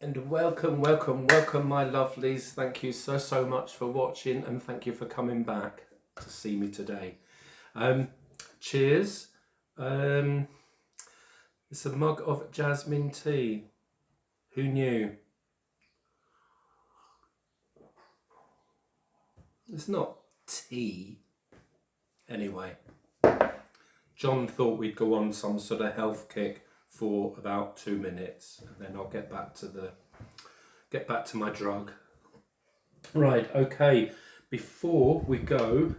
And welcome my lovelies. Thank you so much for watching, and thank you for coming back to see me today. Cheers. It's a mug of jasmine tea. Who knew? It's not tea. Anyway, John thought we'd go on some sort of health kick for about 2 minutes, and then I'll get back to my drug. Right, okay. Before we go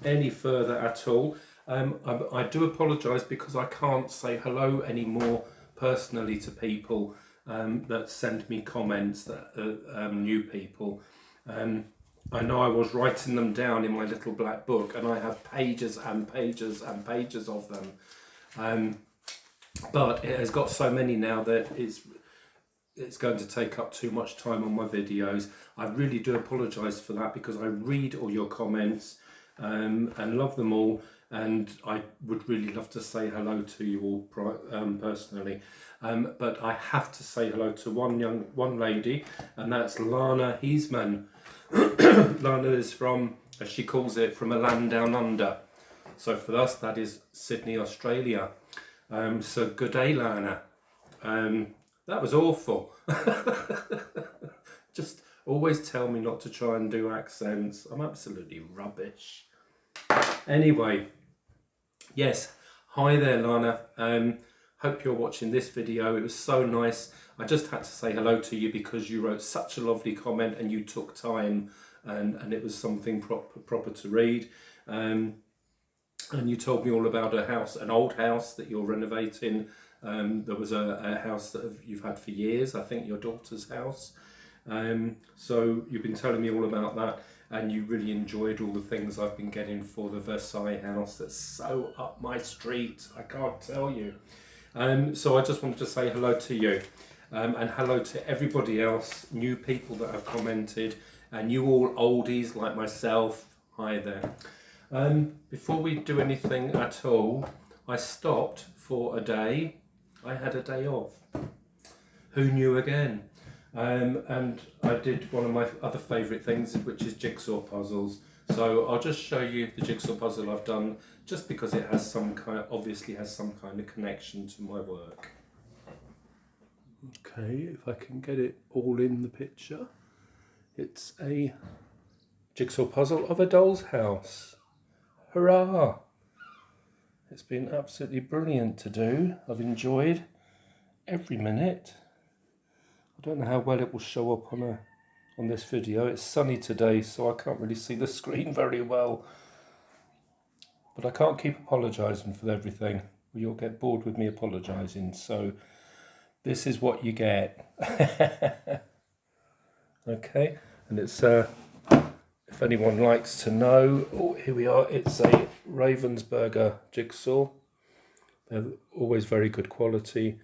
any further at all, I do apologise because I can't say hello anymore personally to people that send me comments, that new people. I know I was writing them down in my little black book, and I have pages and pages and pages of them. But it has got so many now that it's going to take up too much time on my videos. I really do apologise for that, because I read all your comments and love them all, and I would really love to say hello to you all personally. But I have to say hello to one lady, and that's Lana Heisman. Lana is from, as she calls it, from a land down under. So for us, that is Sydney, Australia. So good day, Lana. That was awful. Just always tell me not to try and do accents. I'm absolutely rubbish. Anyway, yes, hi there, Lana. Hope you're watching this video. It was so nice. I just had to say hello to you because you wrote such a lovely comment and you took time, and it was something proper to read. And you told me all about a house, an old house that you're renovating. There was a house that you've had for years, I think your daughter's house. So you've been telling me all about that, and you really enjoyed all the things I've been getting for the Versailles house. That's so up my street, I can't tell you. So I just wanted to say hello to you, and hello to everybody else, new people that have commented, and you all oldies like myself, hi there. Before we do anything at all, I stopped for a day. I had a day off. Who knew again? And I did one of my other favourite things, which is jigsaw puzzles. So I'll just show you the jigsaw puzzle I've done, just because it has obviously has some kind of connection to my work. Okay, if I can get it all in the picture. It's a jigsaw puzzle of a doll's house. Hurrah! It's been absolutely brilliant to do. I've enjoyed every minute. I don't know how well it will show up on this video. It's sunny today, so I can't really see the screen very well. But I can't keep apologising for everything. You'll get bored with me apologising. So this is what you get. Okay, and it's if anyone likes to know, oh, here we are. It's a Ravensburger jigsaw. They're always very good quality,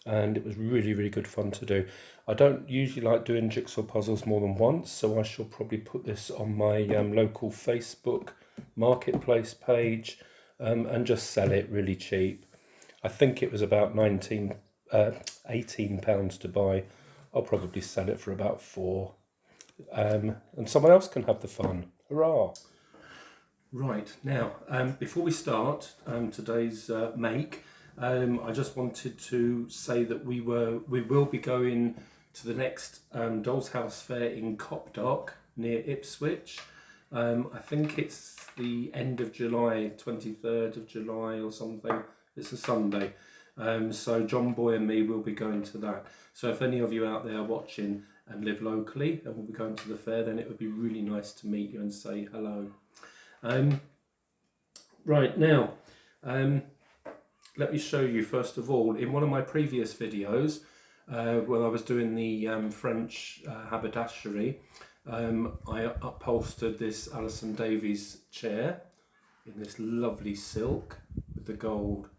and it was really good fun to do. I don't usually like doing jigsaw puzzles more than once, so I shall probably put this on my local Facebook marketplace page and just sell it really cheap. I think it was about £18 to buy. I'll probably sell it for about £4. And someone else can have the fun. Hurrah! Right, now, before we start today's make, I just wanted to say that we will be going to the next Doll's House Fair in Copdock near Ipswich. I think it's the end of July, 23rd of July or something. It's a Sunday. So John Boy and me will be going to that. So if any of you out there watching and live locally and will be going to the fair, then it would be really nice to meet you and say hello. Right, now, let me show you first of all, in one of my previous videos, when I was doing the French haberdashery, I upholstered this Alison Davies chair in this lovely silk with the gold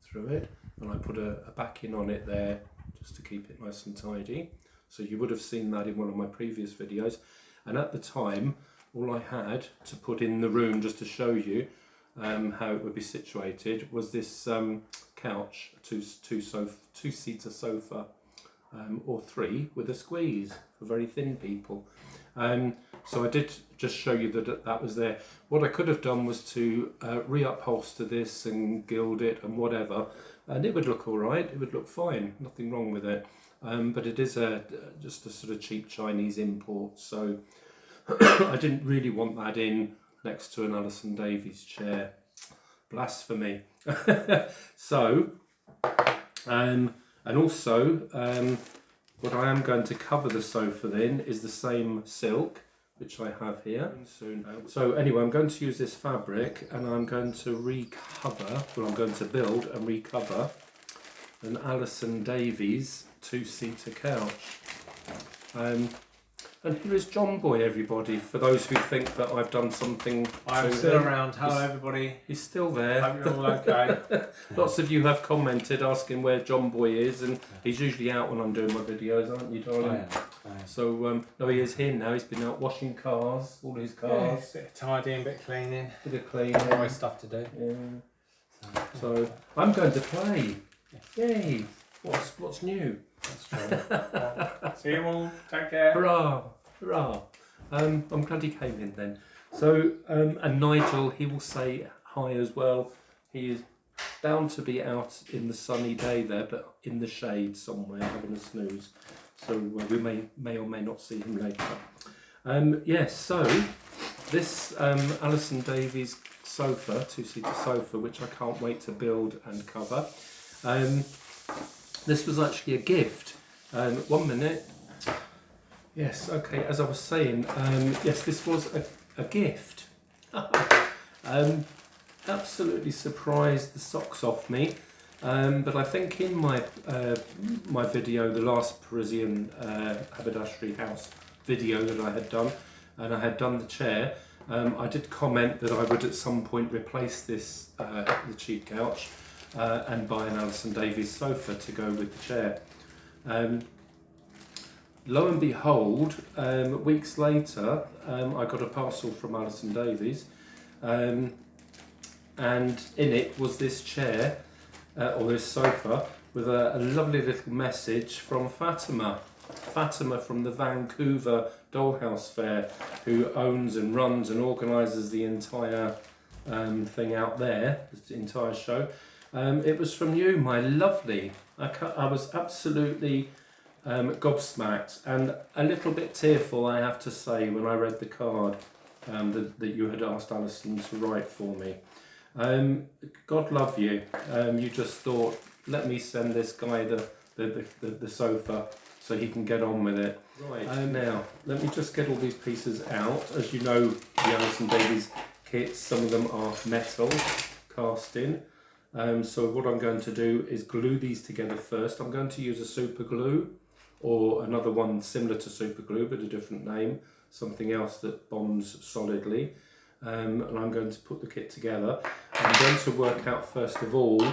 through it, and I put a backing on it there just to keep it nice and tidy. So you would have seen that in one of my previous videos, and at the time all I had to put in the room, just to show you how it would be situated, was this couch, two-seater sofa or 3 with a squeeze for very thin people. So I did just show you that that was there. What I could have done was to reupholster this and gild it and whatever, and it would look all right, it would look fine, nothing wrong with it. But it is just a sort of cheap Chinese import, so I didn't really want that in next to an Alison Davies chair. Blasphemy. So, and also, what I am going to cover the sofa in is the same silk, which I have here soon. So anyway, I'm going to use this fabric and I'm going to recover, well, I'm going to build and recover an Alison Davies 2-seater couch. And here is John Boy, everybody, for those who think that I've done something. I'm still around. Hello, everybody. He's still there. Hope you're all okay. Lots of you have commented asking where John Boy is, and he's usually out when I'm doing my videos, aren't you, darling? I am. So, no, he is here now. He's been out washing cars, all his cars. Yeah, bit of tidying, bit of cleaning. Bit of cleaning. Always stuff to do. Yeah. So, I'm going to play. Yay! What's new? That's true. See you all. Take care. Hurrah! Hurrah! I'm glad he came in then. So, and Nigel, he will say hi as well. He is bound to be out in the sunny day there, but in the shade somewhere having a snooze. So we may or may not see him later. Yes, so this Alison Davies sofa, 2-seater sofa, which I can't wait to build and cover. This was actually a gift. 1 minute. Yes, okay, as I was saying, yes, this was a gift. Absolutely surprised the socks off me. But I think in my my video, the last Parisian Haberdashery house video that I had done, and I had done the chair, I did comment that I would at some point replace this, the cheap couch, and buy an Alison Davies sofa to go with the chair. Lo and behold, weeks later, I got a parcel from Alison Davies, and in it was this chair, or this sofa, with a lovely little message from Fatima. Fatima from the Vancouver Dollhouse Fair, who owns and runs and organises the entire thing out there, the entire show. It was from you, my lovely. I was absolutely gobsmacked and a little bit tearful, I have to say, when I read the card that you had asked Alison to write for me. God love you. You just thought, let me send this guy the sofa so he can get on with it. Right, now, let me just get all these pieces out. As you know, the Alison Davies kits, some of them are metal, cast in. So what I'm going to do is glue these together first. I'm going to use a super glue, or another one similar to super glue but a different name, something else that bonds solidly. And I'm going to put the kit together. I'm going to work out first of all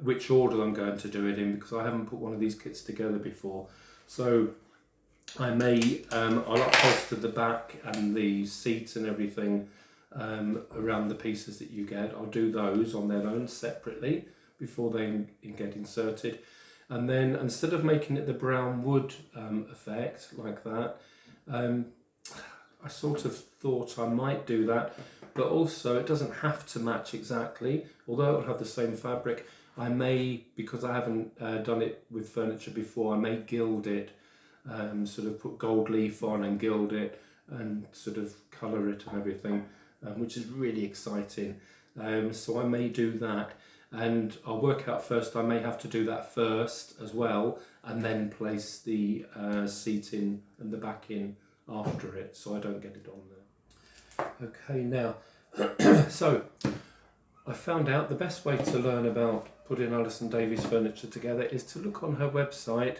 which order I'm going to do it in, because I haven't put one of these kits together before. So I may, I'll upholster the back and the seats and everything around the pieces that you get. I'll do those on their own separately before they get inserted. And then instead of making it the brown wood effect like that, I sort of thought I might do that, but also it doesn't have to match exactly, although it'll have the same fabric. I may, because I haven't done it with furniture before, I may gild it, sort of put gold leaf on and gild it and sort of colour it and everything, which is really exciting. So I may do that, and I'll work out first, I may have to do that first as well, and then place the seat in and the back in after it, so I don't get it on there. Okay, now, so I found out the best way to learn about putting Alison Davies furniture together is to look on her website,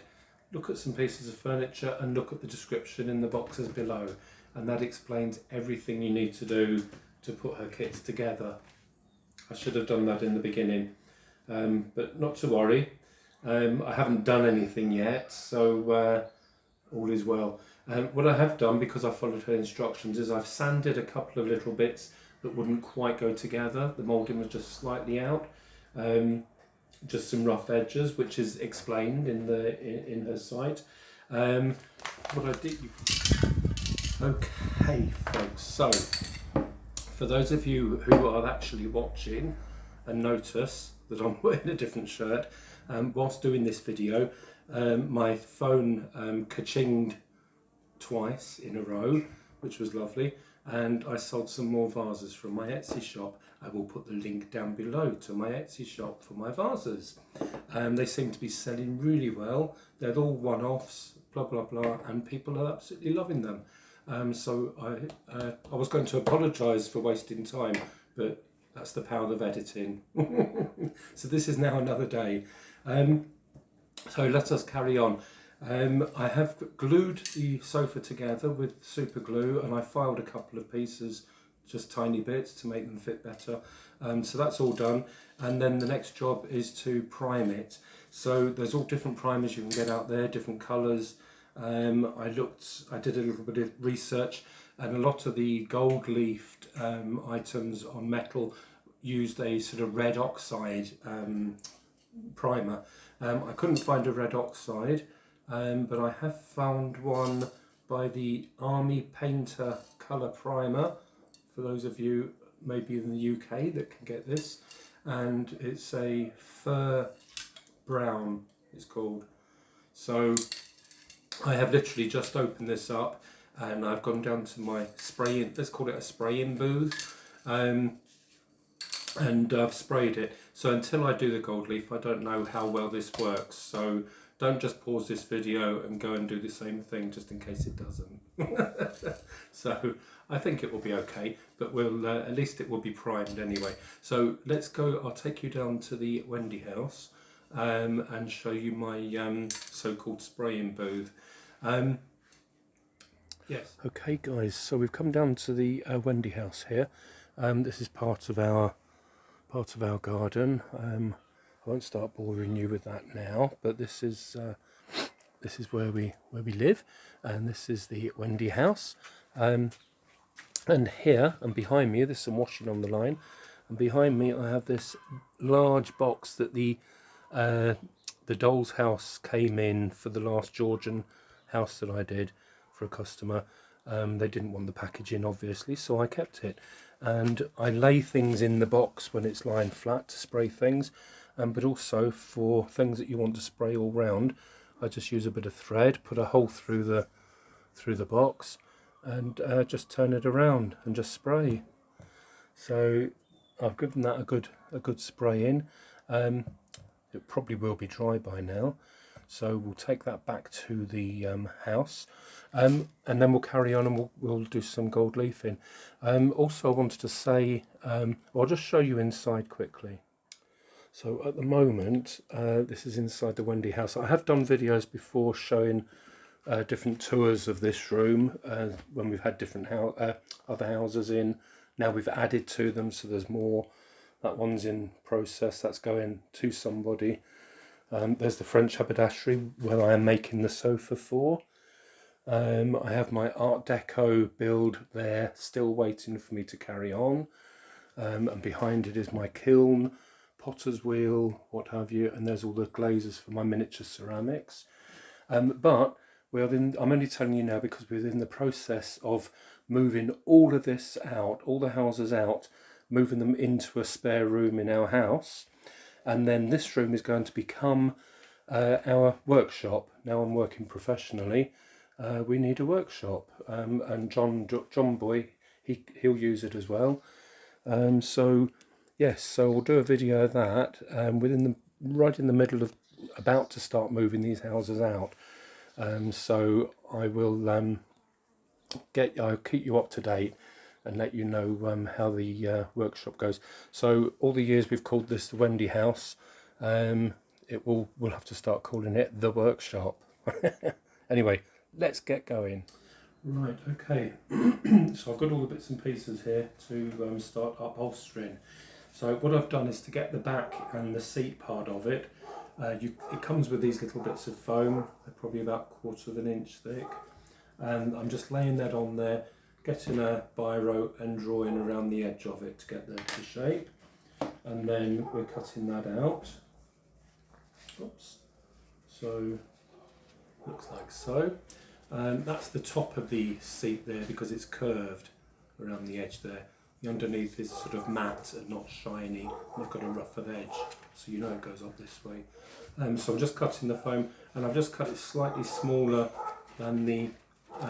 look at some pieces of furniture and look at the description in the boxes below, and that explains everything you need to do to put her kits together. I should have done that in the beginning, but not to worry. I haven't done anything yet, so all is well. What I have done, because I followed her instructions, is I've sanded a couple of little bits that wouldn't quite go together. The moulding was just slightly out. just some rough edges, which is explained in her site. What I did. Okay, folks. So, for those of you who are actually watching and notice that I'm wearing a different shirt, whilst doing this video, my phone ka-chinged twice in a row, which was lovely, and I sold some more vases from my Etsy shop. I will put the link down below to my Etsy shop for my vases. They seem to be selling really well. They're all one-offs, blah blah blah, and people are absolutely loving them. So I was going to apologise for wasting time, but that's the power of editing. So this is now another day. So let us carry on. I have glued the sofa together with super glue, and I filed a couple of pieces, just tiny bits, to make them fit better. So that's all done, and then the next job is to prime it. So there's all different primers you can get out there, different colours. I did a little bit of research, and a lot of the gold leafed items on metal used a sort of red oxide primer. I couldn't find a red oxide, but I have found one by the Army Painter Colour Primer, for those of you maybe in the UK that can get this, and it's a fur brown, it's called. So I have literally just opened this up, and I've gone down to my spraying, let's call it a spraying booth, and I've sprayed it. So until I do the gold leaf, I don't know how well this works. So don't just pause this video and go and do the same thing just in case it doesn't. So I think it will be okay, but we'll at least it will be primed anyway. So let's go. I'll take you down to the Wendy house and show you my so-called spraying booth. Yes. Okay, guys. So we've come down to the Wendy house here. This is part of our garden. I won't start boring you with that now, but this is where we live, and this is the Wendy house. And here and behind me, there's some washing on the line, and behind me I have this large box that the doll's house came in for the last Georgian house that I did for a customer. They didn't want the packaging, obviously, so I kept it. And I lay things in the box when it's lying flat to spray things, but also for things that you want to spray all round, I just use a bit of thread, put a hole through the box, and just turn it around and just spray. So I've given that a good spray in. It probably will be dry by now, so we'll take that back to the house, and then we'll carry on and we'll do some gold leafing. Also, I wanted to say, I'll just show you inside quickly. So at the moment, this is inside the Wendy house. I have done videos before showing different tours of this room when we've had different other houses in. Now we've added to them, so there's more. That one's in process, that's going to somebody. There's the French haberdashery where I am making the sofa for. I have my Art Deco build there, still waiting for me to carry on. And behind it is my kiln, potter's wheel, what have you, and there's all the glazes for my miniature ceramics. But I'm only telling you now because we're in the process of moving all of this out, all the houses out, moving them into a spare room in our house, and then this room is going to become our workshop. Now I'm working professionally, we need a workshop, and John Boy, he'll use it as well. So yes, so we'll do a video of that right in the middle of about to start moving these houses out. So I will I'll keep you up to date and let you know how the workshop goes. So all the years we've called this the Wendy house, we'll have to start calling it the workshop. Anyway, let's get going. Right, okay. So I've got all the bits and pieces here to start upholstering. So what I've done is to get the back and the seat part of it. It comes with these little bits of foam. They're probably about 1/4 of an inch thick. And I'm just laying that on there, getting a biro and drawing around the edge of it to get the shape. And then we're cutting that out. Oops. So looks like so. That's the top of the seat there because it's curved around the edge there. The underneath is sort of matte and not shiny, and I've got a rougher edge, so you know it goes up this way. So I'm just cutting the foam, and I've just cut it slightly smaller than the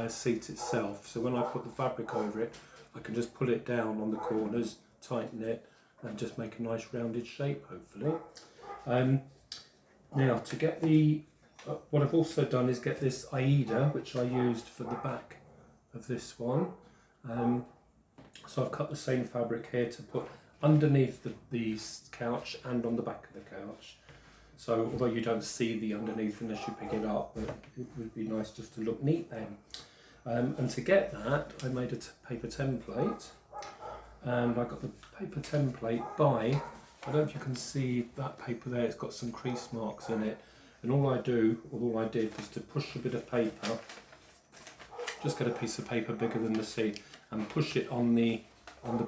seat itself, so when I put the fabric over it, I can just pull it down on the corners, tighten it, and just make a nice rounded shape, hopefully. Now, to get the, what I've also done is get this Aida, which I used for the back of this one. So I've cut the same fabric here to put underneath the couch and on the back of the couch. So although you don't see the underneath unless you pick it up, but it would be nice just to look neat then. And to get that, I made a paper template, and I got the paper template by, I don't know if you can see that paper there, it's got some crease marks in it, and all I did was to push a bit of paper, just get a piece of paper bigger than the seat, and push it on the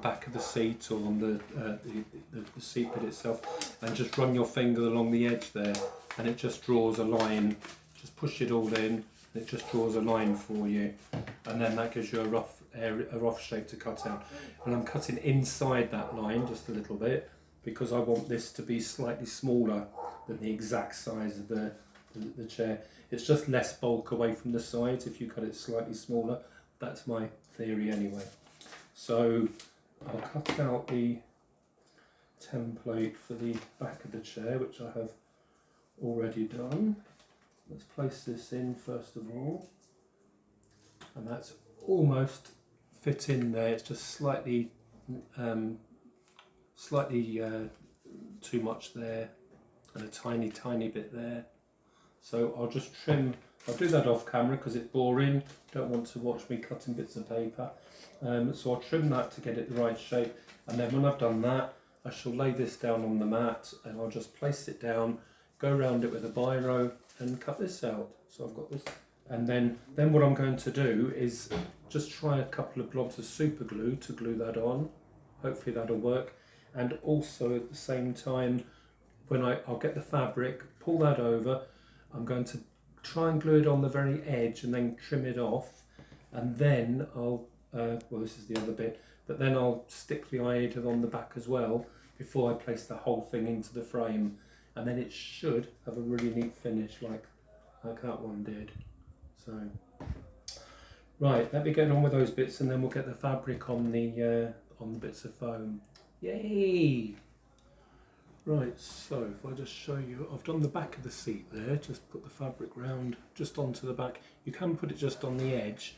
back of the seat or on the seat bit itself, and just run your finger along the edge there, and it just draws a line. Just push it all in, and it just draws a line for you, and then that gives you a rough shape to cut out. And I'm cutting inside that line just a little bit because I want this to be slightly smaller than the exact size of the chair. It's just less bulk away from the sides if you cut it slightly smaller. That's my theory anyway. So I'll cut out the template for the back of the chair, which I have already done. Let's place this in first of all, and that's almost fit in there. It's just slightly too much there, and a tiny bit there. So I'll just trim. I'll do that off camera because it's boring. Don't want to watch me cutting bits of paper. So I'll trim that to get it the right shape, and then when I've done that, I shall lay this down on the mat, and I'll just place it down, go around it with a biro, and cut this out. So I've got this, and then what I'm going to do is just try a couple of blobs of super glue to glue that on. Hopefully that'll work. And also at the same time, when I'll get the fabric, pull that over, I'm going to try and glue it on the very edge and then trim it off, and then I'll well, this is the other bit, but then I'll stick the Aida on the back as well before I place the whole thing into the frame, and then it should have a really neat finish like that one did. So right, let me get on with those bits, and then we'll get the fabric on the bits of foam. Yay! Right, so if I just show you, I've done the back of the seat there, just put the fabric round just onto the back. You can put it just on the edge,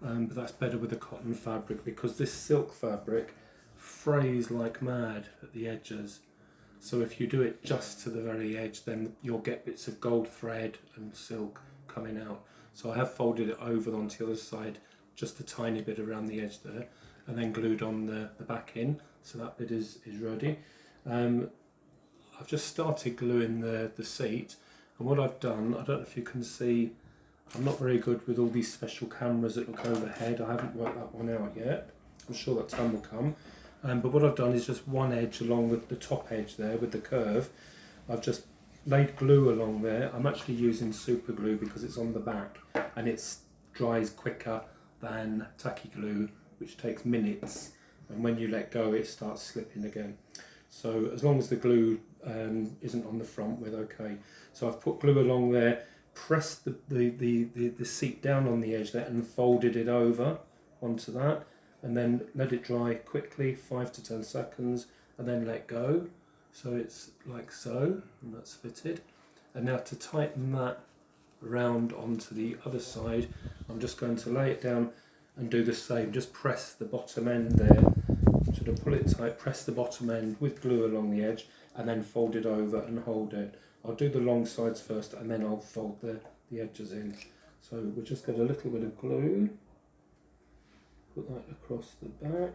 but that's better with the cotton fabric because this silk fabric frays like mad at the edges. So if you do it just to the very edge, then you'll get bits of gold thread and silk coming out. So I have folded it over onto the other side, just a tiny bit around the edge there, and then glued on the back in, so that bit is ready. I've just started gluing the seat, and what I've done, I don't know if you can see, I'm not very good with all these special cameras that look overhead. I haven't worked that one out yet. I'm sure that time will come. But what I've done is just one edge along with the top edge there with the curve. I've just laid glue along there. I'm actually using super glue because it's on the back and it dries quicker than tacky glue, which takes minutes, and when you let go it starts slipping again. So as long as the glue isn't on the front, we're okay. So I've put glue along there, pressed the seat down on the edge there and folded it over onto that, and then let it dry quickly, 5 to 10 seconds, and then let go. So it's like so, and that's fitted. And now to tighten that round onto the other side, I'm just going to lay it down and do the same. Just press the bottom end there, sort of pull it tight, press the bottom end with glue along the edge, and then fold it over and hold it. I'll do the long sides first, and then I'll fold the edges in. So we'll just get a little bit of glue, put that across the back,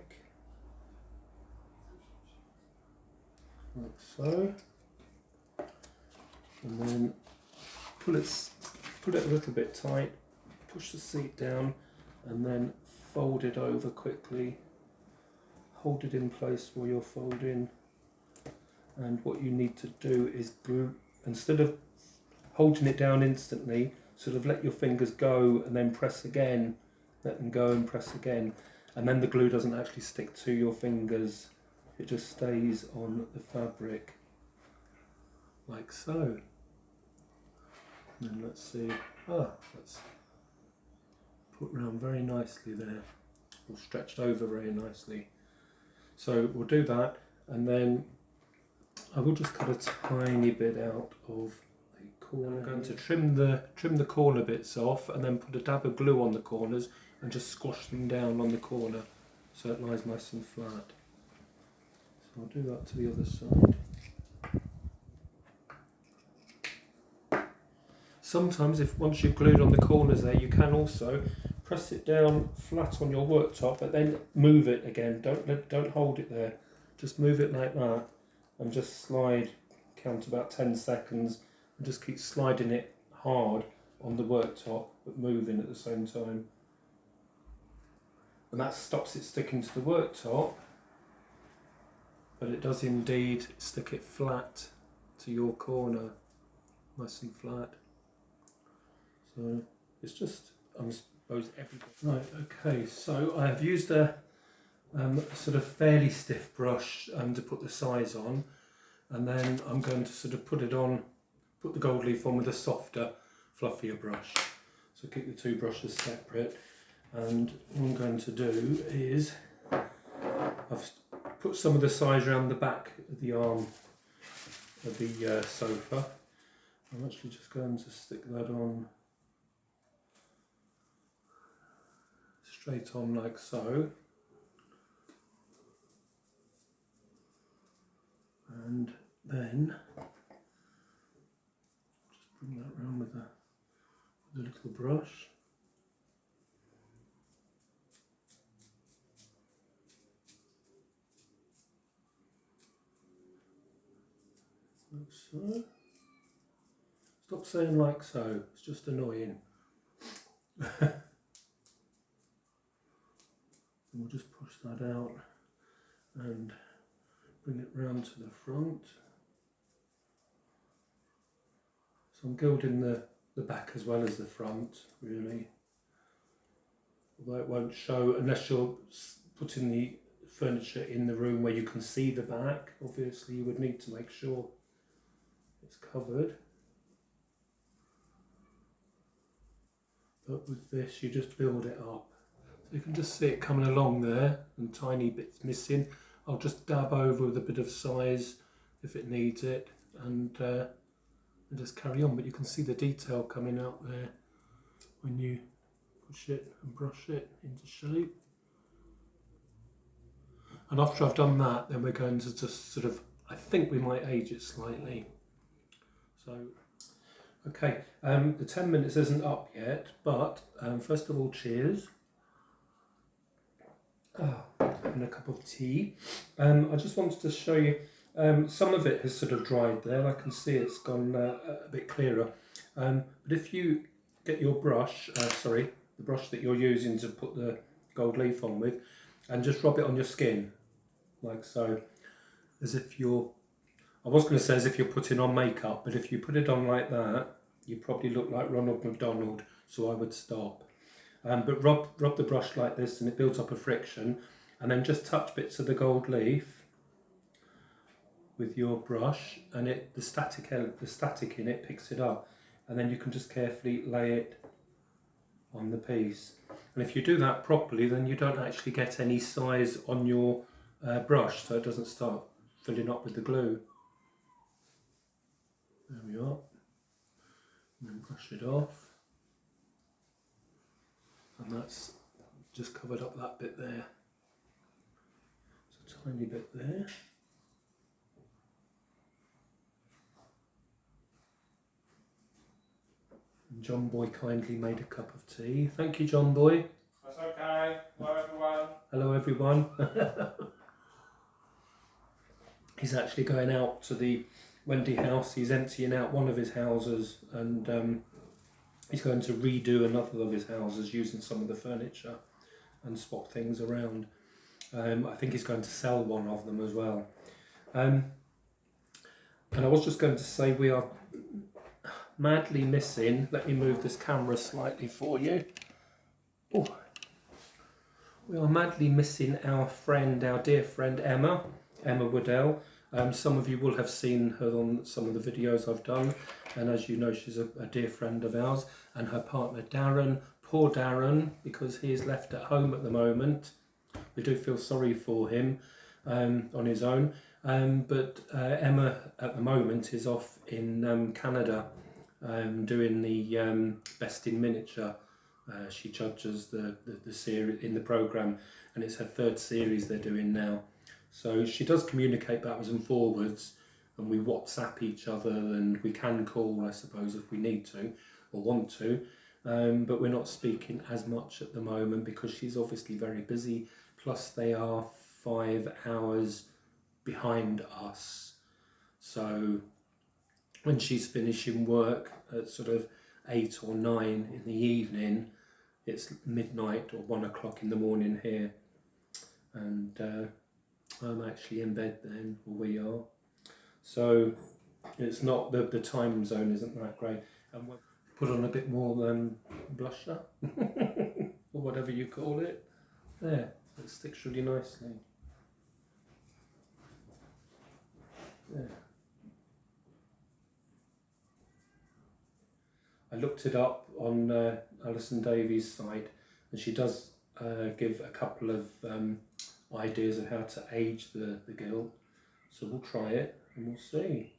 like so, and then pull it a little bit tight, push the seat down, and then fold it over quickly, hold it in place while you're folding. And what you need to do is glue, instead of holding it down instantly, sort of let your fingers go and then press again, let them go and press again, and then the glue doesn't actually stick to your fingers, it just stays on the fabric like so. And then let's see, that's put round very nicely there, or stretched over very nicely. So we'll do that, and then I will just cut a tiny bit out of the corner. I'm going to trim the corner bits off, and then put a dab of glue on the corners and just squash them down on the corner so it lies nice and flat. So I'll do that to the other side. Sometimes, if once you've glued on the corners there, you can also press it down flat on your worktop, but then move it again. Don't hold it there. Just move it like that, and just slide. Count about 10 seconds, and just keep sliding it hard on the worktop, but moving at the same time. And that stops it sticking to the worktop, but it does indeed stick it flat to your corner, nice and flat. So it's just, I suppose, everything. Right, okay, so I have used a sort of fairly stiff brush to put the size on, and then I'm going to sort of put the gold leaf on with a softer, fluffier brush. So keep the two brushes separate, and what I'm going to do is, I've put some of the size around the back of the arm of the sofa. I'm actually just going to stick that on straight on like so, and then just bring that round with a little brush. Like so. Stop saying like so, it's just annoying. We'll just push that out and bring it round to the front. So I'm gilding the back as well as the front, really. Although it won't show unless you're putting the furniture in the room where you can see the back. Obviously you would need to make sure it's covered. But with this you just build it up. So you can just see it coming along there and tiny bits missing. I'll just dab over with a bit of size if it needs it, and just carry on. But you can see the detail coming out there when you push it and brush it into shape. And after I've done that, then we're going to just sort of, I think we might age it slightly. So, okay, the 10 minutes isn't up yet, but first of all, cheers. And a cup of tea. I just wanted to show you, some of it has sort of dried there. I can see it's gone a bit clearer. But if you get your brush, the brush that you're using to put the gold leaf on with, and just rub it on your skin, like so, as if you're, I was going to say as if you're putting on makeup, but if you put it on like that, you probably look like Ronald McDonald, so I would stop. But rub the brush like this, and it builds up a friction, and then just touch bits of the gold leaf with your brush, and the static in it picks it up, and then you can just carefully lay it on the piece. And if you do that properly, then you don't actually get any size on your brush, so it doesn't start filling up with the glue. There we are. And then brush it off. And that's just covered up that bit there. It's a tiny bit there. And John Boy kindly made a cup of tea. Thank you, John Boy. That's okay. Hello, everyone. Hello, everyone. He's actually going out to the Wendy house. He's emptying out one of his houses, and he's going to redo another of his houses using some of the furniture and swap things around. I think he's going to sell one of them as well. And I was just going to say, we are madly missing, let me move this camera slightly for you. Oh. We are madly missing our dear friend Emma Woodell. Some of you will have seen her on some of the videos I've done, and as you know, she's a dear friend of ours, and her partner Darren. Poor Darren, because he is left at home at the moment. We do feel sorry for him on his own, but Emma at the moment is off in Canada doing the Best in Miniature. She judges the series in the programme, and it's her third series they're doing now. So she does communicate backwards and forwards, and we WhatsApp each other, and we can call, I suppose, if we need to or want to, but we're not speaking as much at the moment because she's obviously very busy, plus they are 5 hours behind us. So when she's finishing work at sort of 8 or 9 in the evening, it's midnight or 1 o'clock in the morning here, and I'm actually in bed then, or we are. So it's not the time zone isn't that great. And we'll put on a bit more blusher or whatever you call it. There, it sticks really nicely. There. I looked it up on Alison Davies' site, and she does give a couple of ideas of how to age the gill. So we'll try it and we'll see.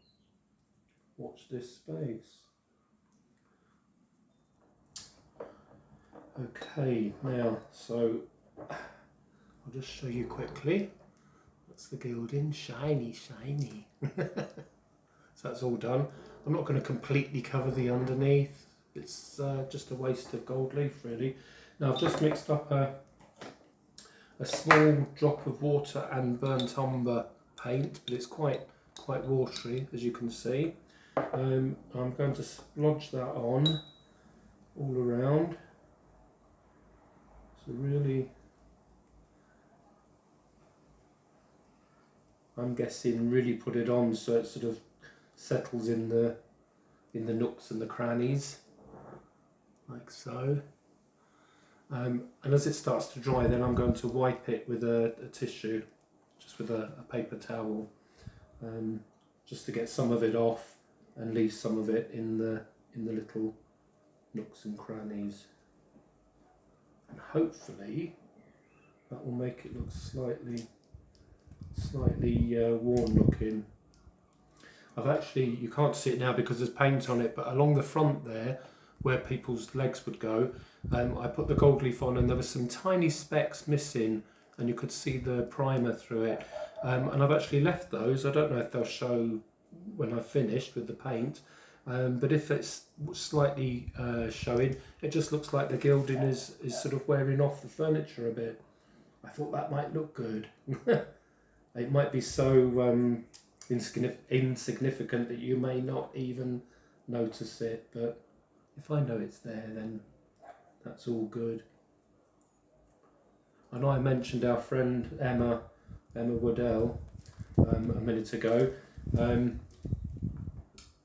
Watch this space. Okay, now, so I'll just show you quickly. That's the gilding, shiny, shiny. So that's all done. I'm not going to completely cover the underneath. It's just a waste of gold leaf, really. Now I've just mixed up a small drop of water and burnt umber paint, but it's quite watery, as you can see. I'm going to splodge that on all around. So really, I'm guessing really put it on so it sort of settles in the nooks and the crannies, like so. And as it starts to dry, then I'm going to wipe it with a tissue, just with a paper towel, just to get some of it off and leave some of it in the little nooks and crannies. And hopefully that will make it look slightly worn looking. I've actually, you can't see it now because there's paint on it, but along the front there, where people's legs would go, I put the gold leaf on, and there were some tiny specks missing, and you could see the primer through it. And I've actually left those. I don't know if they'll show when I've finished with the paint, but if it's slightly showing, it just looks like the gilding is sort of wearing off the furniture a bit. I thought that might look good. It might be so insignificant that you may not even notice it, but if I know it's there, then that's all good. I know I mentioned our friend Emma Woodell a minute ago, and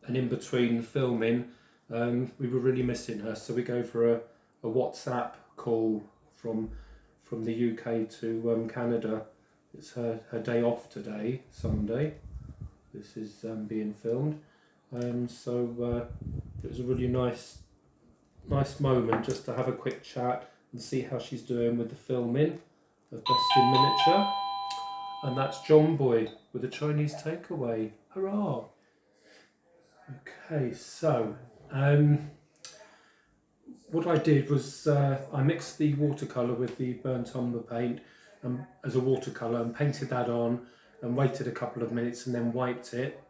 in between filming we were really missing her, so we go for a WhatsApp call from the UK to Canada. It's her day off today, Sunday. This is being filmed, so it was a really nice moment just to have a quick chat and see how she's doing with the filming of Best in Miniature. And that's John Boy with a Chinese takeaway. Hurrah! Okay, so what I did was I mixed the watercolour with the burnt umber paint as a watercolour and painted that on and waited a couple of minutes and then wiped it.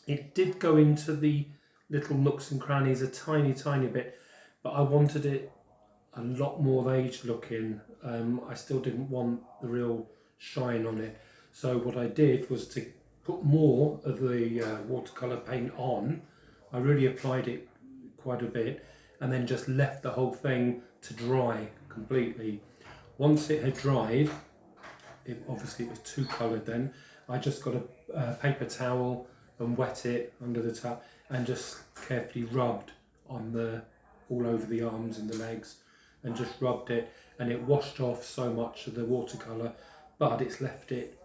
It did go into the little nooks and crannies a tiny bit, but I wanted it a lot more aged looking. I still didn't want the real shine on it, so what I did was to put more of the watercolour paint on. I really applied it quite a bit and then just left the whole thing to dry completely. Once it had dried, obviously it was too coloured then, I just got a paper towel and wet it under the tap, and just carefully rubbed on all over the arms and the legs, and just rubbed it, and it washed off so much of the watercolour, but it's left it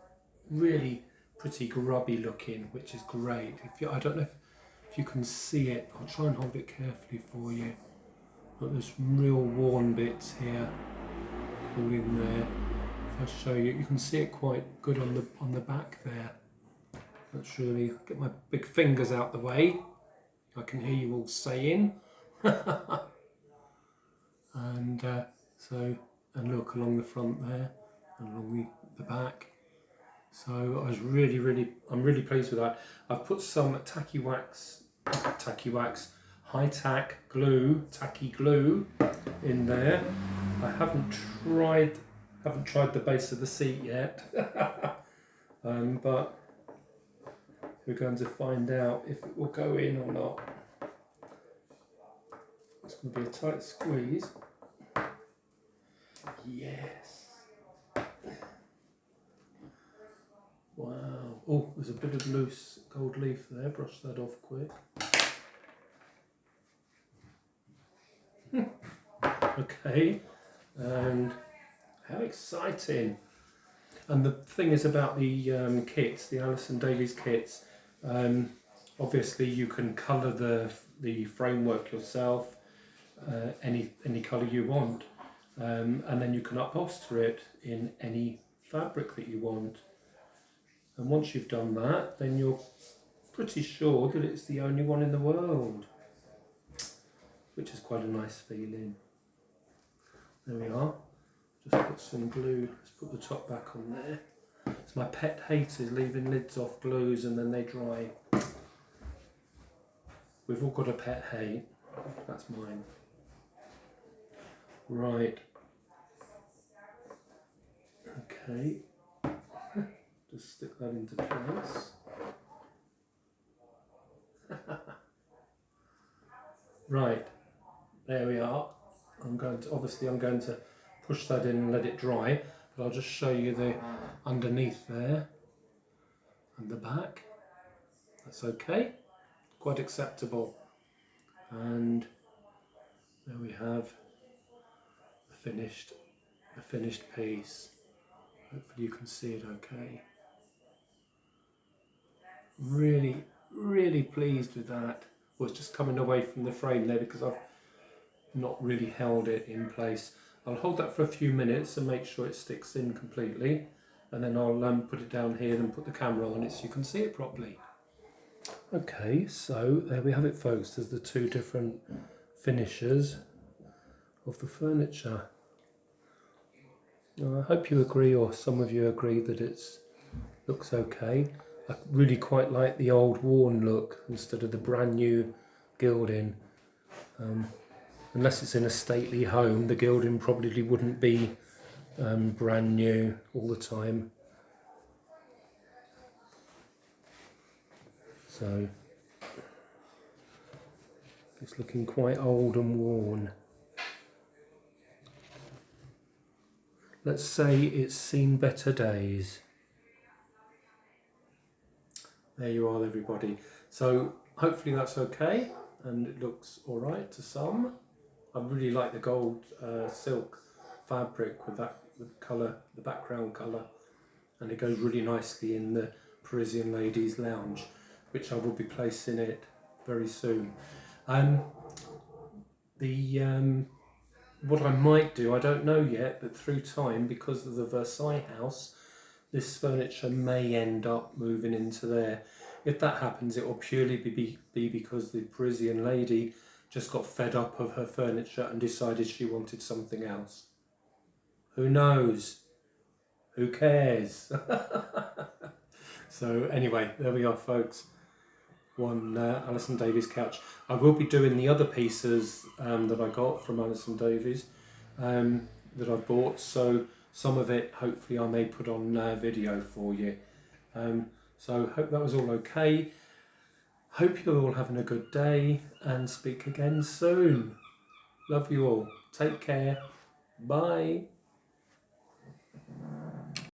really pretty grubby looking, which is great. I don't know if you can see it. I'll try and hold it carefully for you. But there's some real worn bits here, all in there. If I show you, you can see it quite good on the back there. Let's really get my big fingers out the way. I can hear you all saying. And and look along the front there, and along the back. So I'm really pleased with that. I've put some high tack glue, tacky glue in there. I haven't tried the base of the seat yet, but we're going to find out if it will go in or not. It's going to be a tight squeeze. Yes. Wow. Oh, there's a bit of loose gold leaf there. Brush that off quick. Okay. And how exciting. And the thing is about the kits, the Alison Davies kits, obviously you can colour the framework yourself, any colour you want, and then you can upholster it in any fabric that you want. And once you've done that, then you're pretty sure that it's the only one in the world, which is quite a nice feeling. There we are. Just put some glue, let's put the top back on there. It's my pet hate is leaving lids off glues and then they dry. We've all got a pet hate. That's mine. Right. Okay. Just stick that into place. Right. There we are. I'm going to push that in and let it dry, but I'll just show you the underneath there and the back. That's okay, quite acceptable. And there we have the finished piece. Hopefully you can see it okay. Really pleased with that. Well, it's just coming away from the frame there because I've not really held it in place. I'll hold that for a few minutes and make sure it sticks in completely, and then I'll put it down here and put the camera on it so you can see it properly. Okay, so there we have it, folks. There's the two different finishes of the furniture. Now, I hope you agree, or some of you agree, that it looks okay. I really quite like the old worn look instead of the brand new gilding. Unless it's in a stately home, the gilding probably wouldn't be brand new all the time. So it's looking quite old and worn. Let's say it's seen better days. There you are, everybody. So hopefully that's okay, and it looks all right to some. I really like the gold silk fabric with the colour, the background colour, and it goes really nicely in the Parisian Ladies Lounge, which I will be placing it very soon. What I might do, I don't know yet, but through time, because of the Versailles house, this furniture may end up moving into there. If that happens, it will purely be because the Parisian lady just got fed up of her furniture and decided she wanted something else. Who knows? Who cares? So anyway, there we are, folks. One Alison Davies couch. I will be doing the other pieces that I got from Alison Davies that I bought. So some of it, hopefully, I may put on video for you. So hope that was all okay. Hope you're all having a good day, and speak again soon. Love you all. Take care. Bye.